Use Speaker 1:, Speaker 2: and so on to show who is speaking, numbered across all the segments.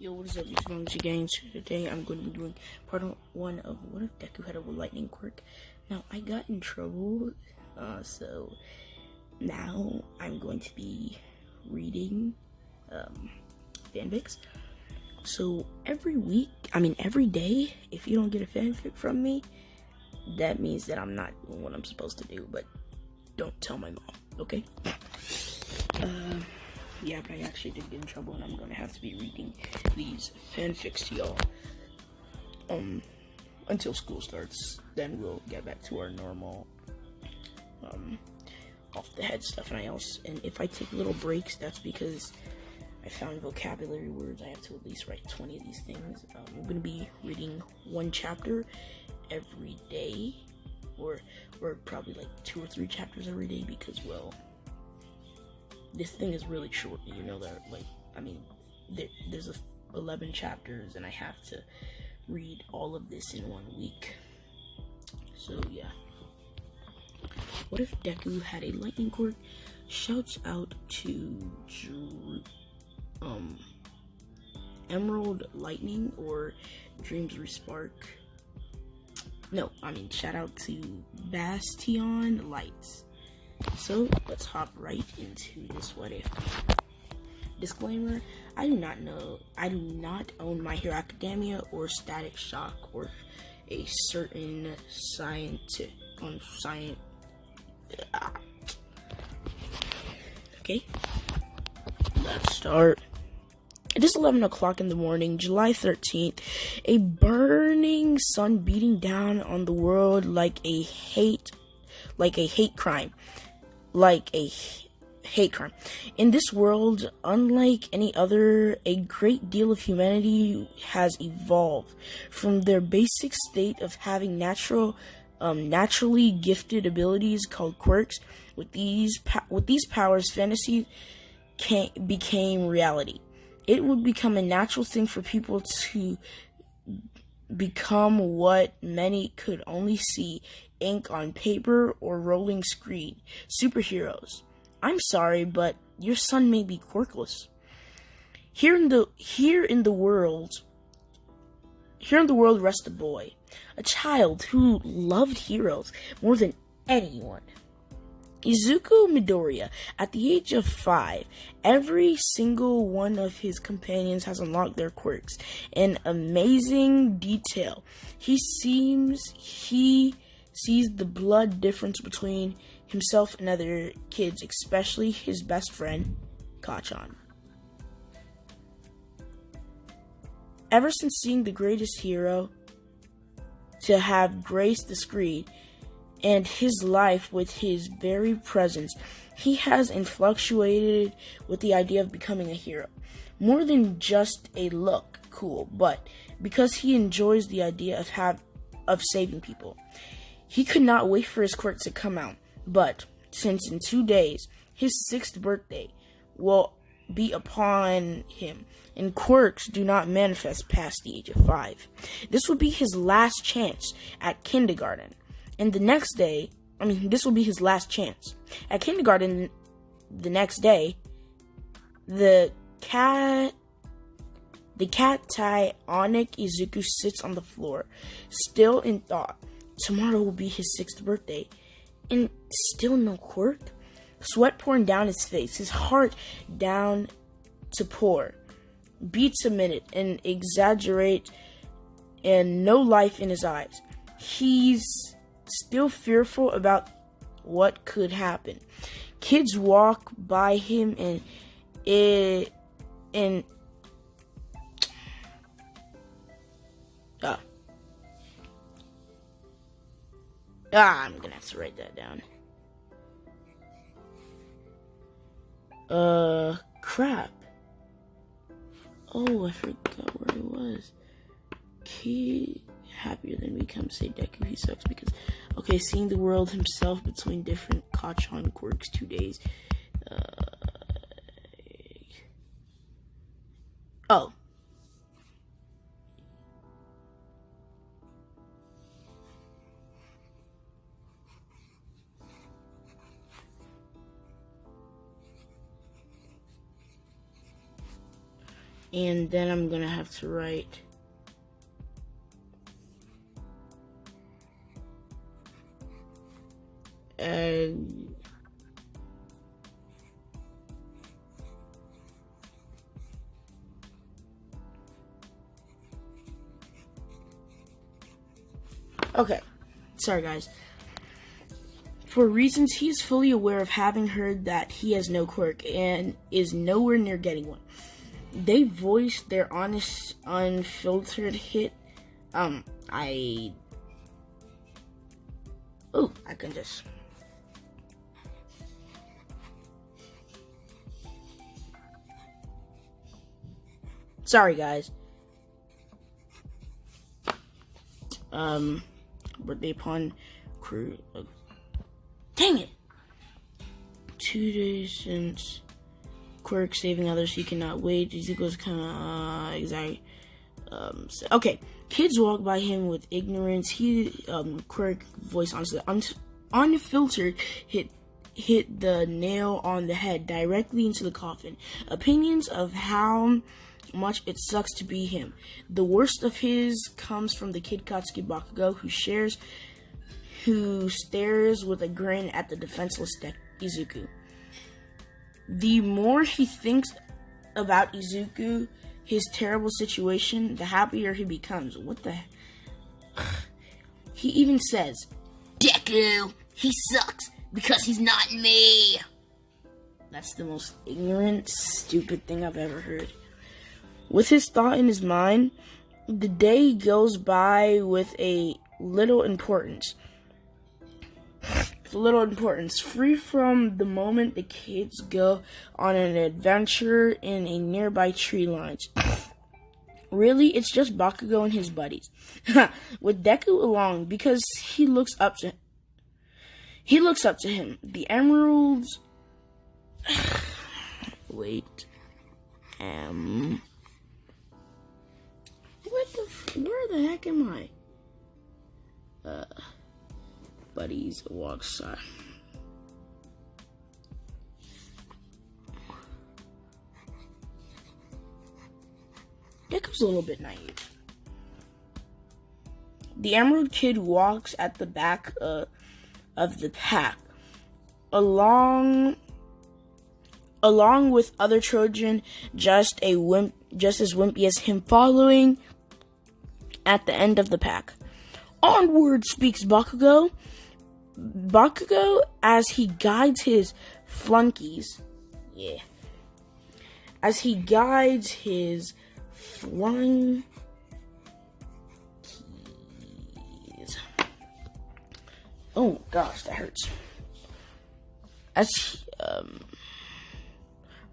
Speaker 1: Yo, what is up, YouTube Games? Today I'm going to be doing part one of what if Deku had a lightning quirk. Now, I got in trouble, so now I'm going to be reading fanfics. So every day, if you don't get a fanfic from me, that means that I'm not doing what I'm supposed to do, but don't tell my mom, okay? Yeah, but I actually did get in trouble, and I'm gonna have to be reading these fanfics to y'all until school starts. Then we'll get back to our normal off the head stuff. And if I take little breaks, that's because I found vocabulary words. I have to at least write 20 of these things. I'm gonna be reading one chapter every day, or probably like 2 or 3 chapters every day, because, well, this thing is really short, you know that, there's 11 chapters, and I have to read all of this in 1 week. So, yeah. What if Deku had a lightning quirk? Shouts out to Emerald Lightning, or Dreams Respark. Shout out to Bastion Lights. So, let's hop right into this what if. Disclaimer, I do not own My Hero Academia or Static Shock or a certain Okay, let's start. It is 11 o'clock in the morning, July 13th, a burning sun beating down on the world like a hate crime. In this world, unlike any other, a great deal of humanity has evolved from their basic state of having naturally gifted abilities called quirks. With these powers, fantasy became reality. It would become a natural thing for people to become what many could only see ink on paper or rolling screen. Superheroes. I'm sorry, but your son may be quirkless. Here in the world rests a boy, a child who loved heroes more than anyone. Izuku Midoriya. At the age of 5, every single one of his companions has unlocked their quirks. An amazing detail. He sees the blood difference between himself and other kids, especially his best friend, Kachan. Ever since seeing the greatest hero to have graced the screen and his life with his very presence, he has infatuated with the idea of becoming a hero. More than just a look cool, but because he enjoys the idea of saving people. He could not wait for his quirk to come out, but since in 2 days, his 6th birthday will be upon him, and quirks do not manifest past the age of 5. This will be his last chance at kindergarten. And this will be his last chance. At kindergarten the next day, the cationic Izuku sits on the floor, still in thought. Tomorrow will be his 6th birthday, and still no quirk? Sweat pouring down his face, his heart down to pour. Beats a minute and exaggerate, and no life in his eyes. He's still fearful about what could happen. Kids walk by him I'm gonna have to write that down. Crap. Oh, I forgot where it was. Kid happier than we come say Deku, he sucks because, okay, seeing the world himself between different Kachan quirks 2 days. Oh. And then I'm gonna have to write okay, sorry guys. For reasons he is fully aware of, having heard that he has no quirk and is nowhere near getting one. They voiced their honest, unfiltered hit. I can just. Sorry, guys. Birthday upon crew. Dang it! 2 days since quirk saving others, he cannot wait. Izuku's kind of exactly. Okay, kids walk by him with ignorance. He quirk voice honestly unfiltered hit the nail on the head directly into the coffin. Opinions of how much it sucks to be him. The worst of his comes from the kid Katsuki Bakugo, who stares with a grin at the defenseless Izuku. The more he thinks about Izuku, his terrible situation, the happier he becomes. What the heck? He even says, "Deku, he sucks because he's not me." That's the most ignorant, stupid thing I've ever heard. With his thought in his mind, the day goes by with a little importance. Free from the moment the kids go on an adventure in a nearby tree line. Really, it's just Bakugo and his buddies. With Deku along, because he looks up to him. The emeralds. Wait. Where the heck am I? Buddies walk side. Deku's a little bit naive. The Emerald Kid walks at the back of the pack, along with other children, just as wimpy as him, following at the end of the pack. Onward, speaks Bakugo. Bakugo, as he guides his flunkies. Yeah. As he guides his flunkies. Oh gosh, that hurts. As he,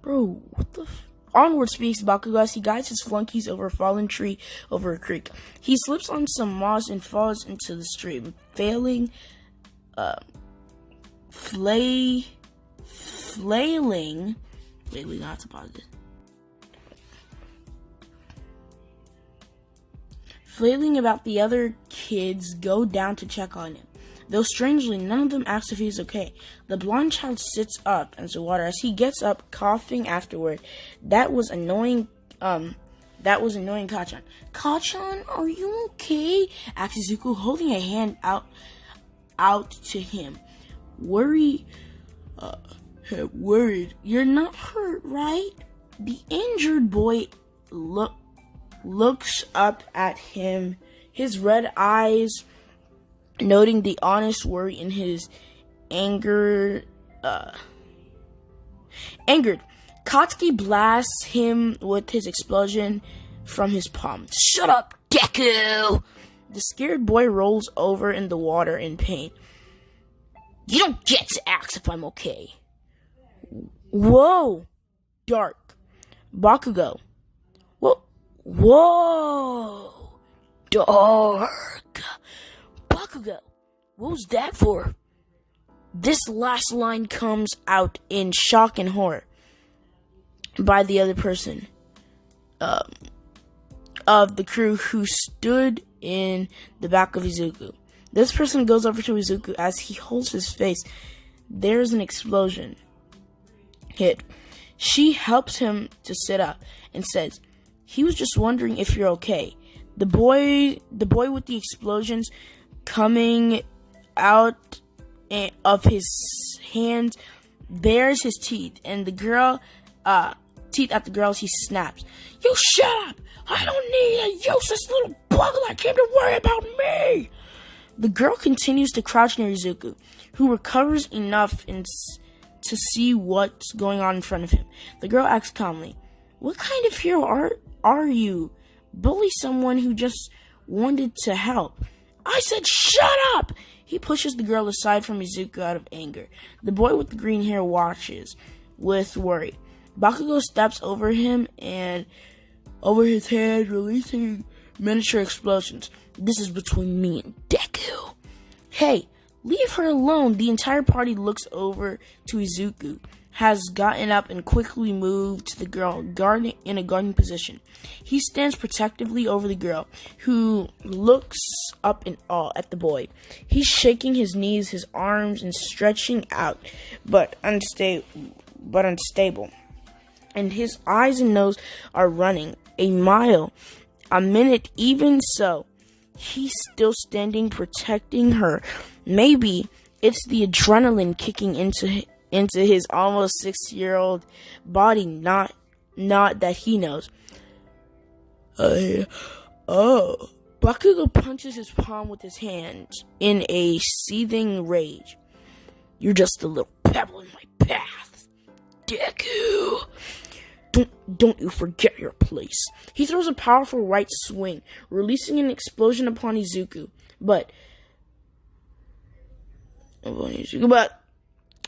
Speaker 1: bro, what the Onward, speaks Bakugo, as he guides his flunkies over a fallen tree over a creek. He slips on some moss and falls into the stream, flailing not to pause this. Flailing about, the other kids go down to check on him. Though strangely, none of them asks if he's okay. The blonde child sits up into the water. As he gets up, coughing afterward. That was annoying Kachan. Kachan, are you okay? Asks Izuku, holding a hand out to him. Worried. You're not hurt, right? The injured boy looks up at him, his red eyes noting the honest worry in his angered. Katsuki blasts him with his explosion from his palm. Shut up, Deku! The scared boy rolls over in the water in pain. You don't get to ask if I'm okay. Whoa! Dark. Bakugo. Whoa! Dark. Bakugo. What was that for? This last line comes out in shock and horror by the other person of the crew who stood in the back of Izuku. This person goes over to Izuku as he holds his face. There's an explosion hit. She helps him to sit up and says, He was just wondering if you're okay. The boy with the explosions coming out of his hands bares his teeth, and the girl, teeth at the girls, he snaps. You shut up! I don't need a useless little bug like him to worry about me! The girl continues to crouch near Izuku, who recovers enough to see what's going on in front of him. The girl asks calmly, what kind of hero are you? Bully someone who just wanted to help. I said shut up! He pushes the girl aside from Izuku out of anger. The boy with the green hair watches with worry. Bakugo steps over him and over his head, releasing miniature explosions. This is between me and Deku. Hey, leave her alone. The entire party looks over to Izuku, has gotten up and quickly moved to the girl, guarding in a guarding position. He stands protectively over the girl, who looks up in awe at the boy. He's shaking his knees, his arms, and stretching out, but unstable. And his eyes and nose are running a mile a minute. Even so, he's still standing, protecting her. Maybe it's the adrenaline kicking into his almost 6-year-old body, not that he knows. Bakugo punches his palm with his hand in a seething rage. You're just a little pebble in my path, Deku. Don't you forget your place. He throws a powerful right swing, releasing an explosion upon Izuku. But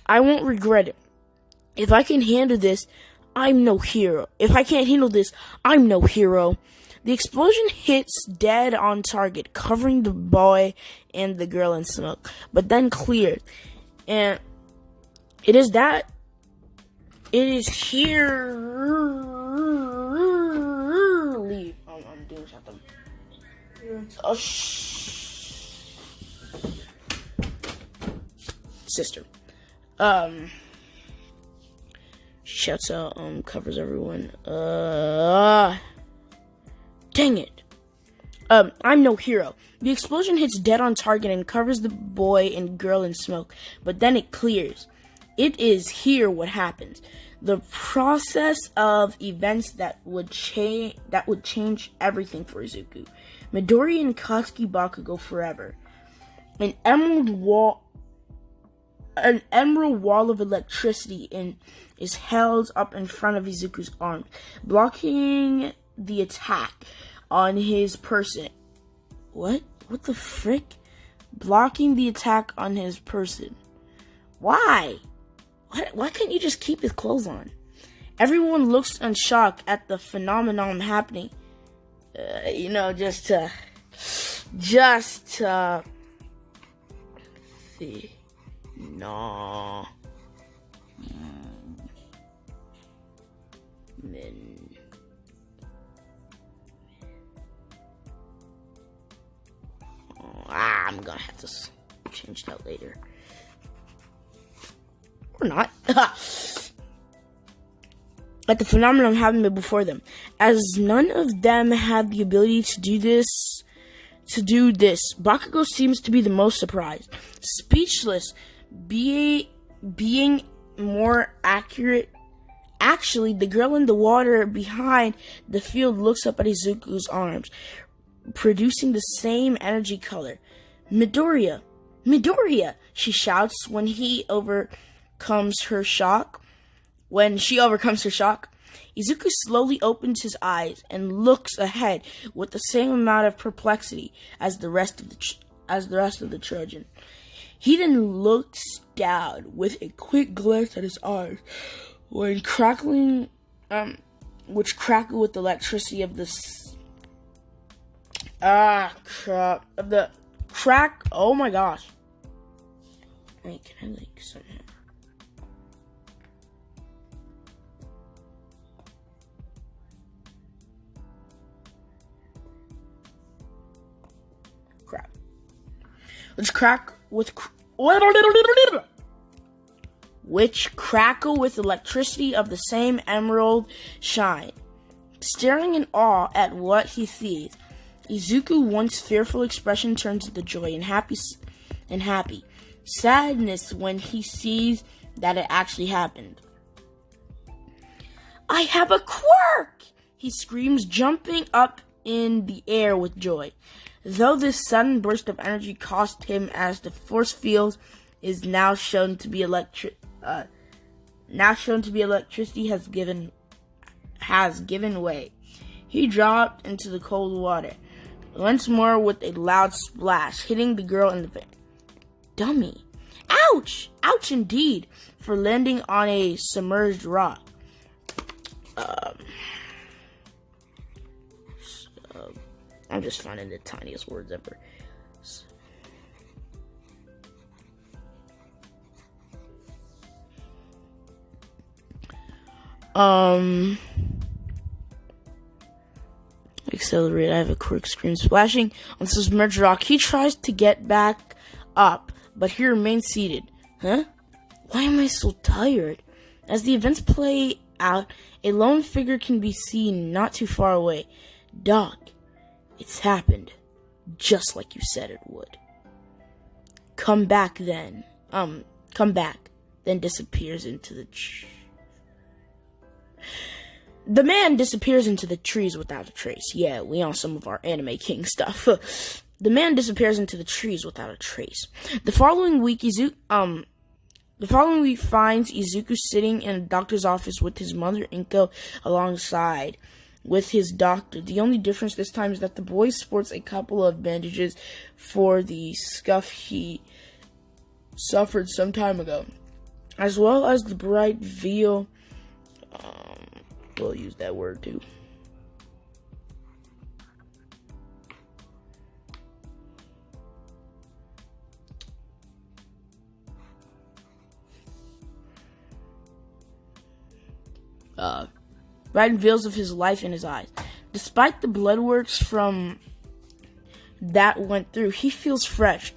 Speaker 1: I won't regret it. If I can handle this, I'm no hero. If I can't handle this, I'm no hero. The explosion hits dead on target, covering the boy and the girl in smoke, but then cleared. And it is here. Leave. I'm doing something. Oh, sister. She shouts out, covers everyone. Dang it. I'm no hero. The explosion hits dead on target and covers the boy and girl in smoke, but then it clears. It is here what happens. The process of events that would change everything for Izuku. Midori and Katsuki Bakugo forever. An emerald wall of electricity is held up in front of Izuku's arms, blocking the attack on his person. What the frick? Blocking the attack on his person. Why? Why can't you just keep his clothes on? Everyone looks in shock at the phenomenon happening. Just to see. No. I'm gonna have to change that later. Or not. But the phenomenon happened before them. As none of them had the ability to do this, Bakugo seems to be the most surprised. Speechless, being more accurate. Actually, the girl in the water behind the field looks up at Izuku's arms, producing the same energy color. Midoriya, she shouts when she overcomes her shock. Izuku slowly opens his eyes and looks ahead with the same amount of perplexity as the rest of the Trojan. He then looks down with a quick glance at his eyes, which crackle with the electricity of this. Oh my gosh. Wait, can I somehow? Crap. Which crackle with electricity of the same emerald shine. Staring in awe at what he sees, Izuku, once fearful expression, turns to the joy and happy. Sadness when he sees that it actually happened. I have a quirk! He screams, jumping up in the air with joy. Though this sudden burst of energy cost him, as the force field is now shown to be electricity has given way. He dropped into the cold water, once more with a loud splash, hitting the girl in the face. Dummy. Ouch! Ouch indeed, for landing on a submerged rock. I'm just finding the tiniest words ever. Accelerate. I have a quick screen splashing on submerged rock. He tries to get back up, but he remains seated. Huh? Why am I so tired? As the events play out, a lone figure can be seen not too far away. Doc, it's happened, just like you said it would. Come back, then disappears into the The man disappears into the trees without a trace. Yeah, we on some of our anime king stuff. The man disappears into the trees without a trace. The following week finds Izuku sitting in a doctor's office with his mother Inko alongside with his doctor. The only difference this time is that the boy sports a couple of bandages for the scuff he suffered some time ago, as well as the bright veil. We'll use that word too. Bright veils of his life in his eyes. Despite the bloodworks from that went through, he feels fresh.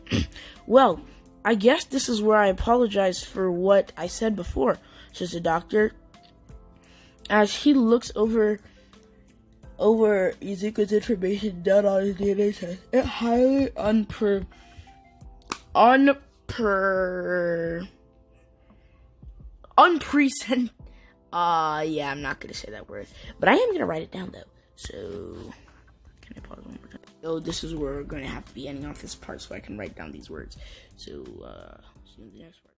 Speaker 1: Well, I guess this is where I apologize for what I said before, says the doctor, as he looks over Izuku's information done on his DNA test. It highly unprecedented. Yeah, I'm not gonna say that word, but I am gonna write it down though. So, can I pause one more time? So this is where we're gonna have to be ending off this part, so I can write down these words. So, see you in the next part.